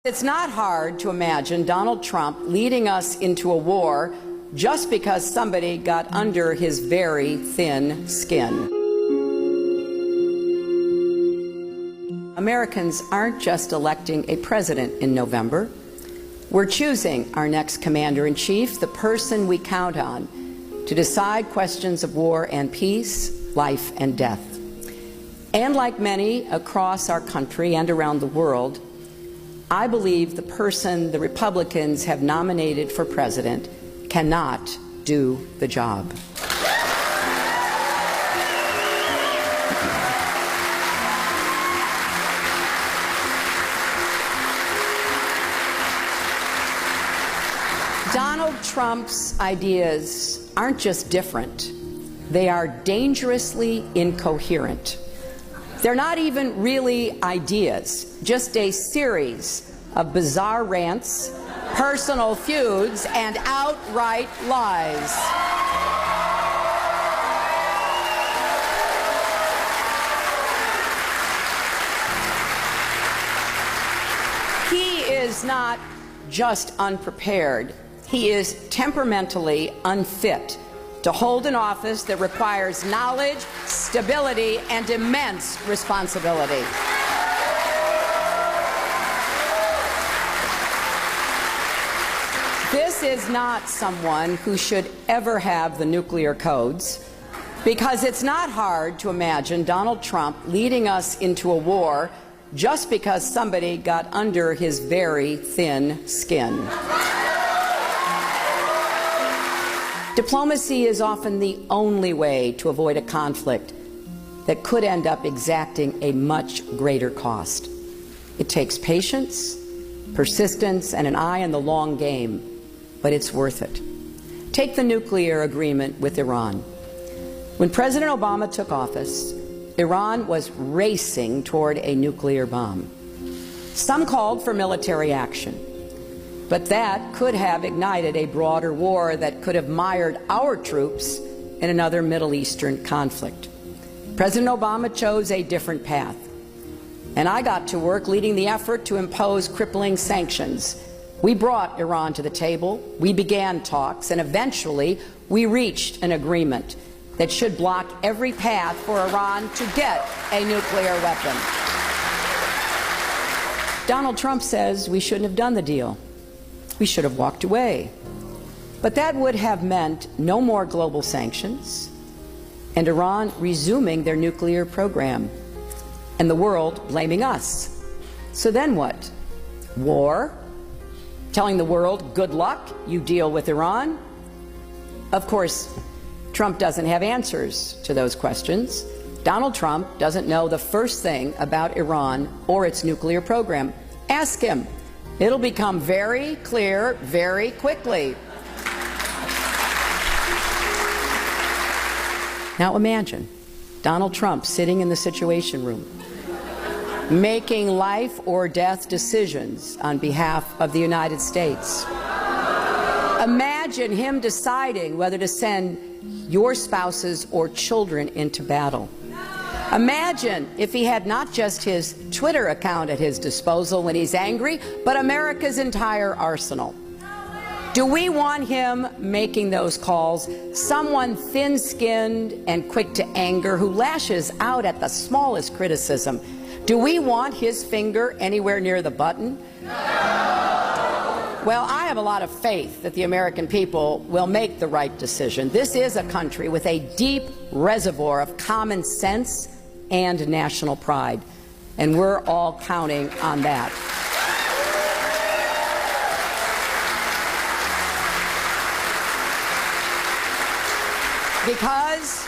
It's not hard to imagine Donald Trump leading us into a war just because somebody got under his very thin skin. Americans aren't just electing a president in November. We're choosing our next commander-in-chief, the person we count on to decide questions of war and peace, life and death. And like many across our country and around the world, I believe the person the Republicans have nominated for president cannot do the job. Donald Trump's ideas aren't just different, they are dangerously incoherent. They're not even really ideas, just a series of bizarre rants, personal feuds, and outright lies. He is not just unprepared, he is temperamentally unfit to hold an office that requires knowledge, stability, and immense responsibility. This is not someone who should ever have the nuclear codes, because it's not hard to imagine Donald Trump leading us into a war just because somebody got under his very thin skin. Diplomacy is often the only way to avoid a conflict that could end up exacting a much greater cost. It takes patience, persistence, and an eye on the long game, but it's worth it. Take the nuclear agreement with Iran. When President Obama took office, Iran was racing toward a nuclear bomb. Some called for military action. But that could have ignited a broader war that could have mired our troops in another Middle Eastern conflict. President Obama chose a different path, and I got to work leading the effort to impose crippling sanctions. We brought Iran to the table, we began talks, and eventually we reached an agreement that should block every path for Iran to get a nuclear weapon. Donald Trump says we shouldn't have done the deal. We should have walked away. But that would have meant no more global sanctions and Iran resuming their nuclear program and the world blaming us. So then what? War? Telling the world, good luck, you deal with Iran? Of course, Trump doesn't have answers to those questions. Donald Trump doesn't know the first thing about Iran or its nuclear program. Ask him. It'll become very clear very quickly. Now imagine Donald Trump sitting in the Situation Room, making life or death decisions on behalf of the United States. Imagine him deciding whether to send your spouses or children into battle. Imagine if he had not just his Twitter account at his disposal when he's angry, but America's entire arsenal. Do we want him making those calls? Someone thin-skinned and quick to anger who lashes out at the smallest criticism. Do we want his finger anywhere near the button? Well, I have a lot of faith that the American people will make the right decision. This is a country with a deep reservoir of common sense and national pride, and we're all counting on that. Because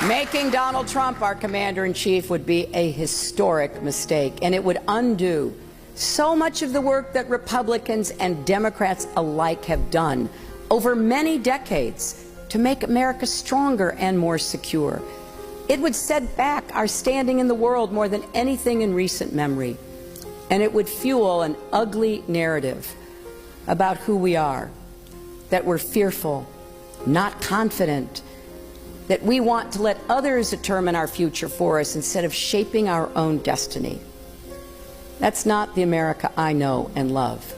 making Donald Trump our commander-in-chief would be a historic mistake, and it would undo so much of the work that Republicans and Democrats alike have done over many decades to make America stronger and more secure. It would set back our standing in the world more than anything in recent memory, and it would fuel an ugly narrative about who we are, that we're fearful, not confident, that we want to let others determine our future for us instead of shaping our own destiny. That's not the America I know and love.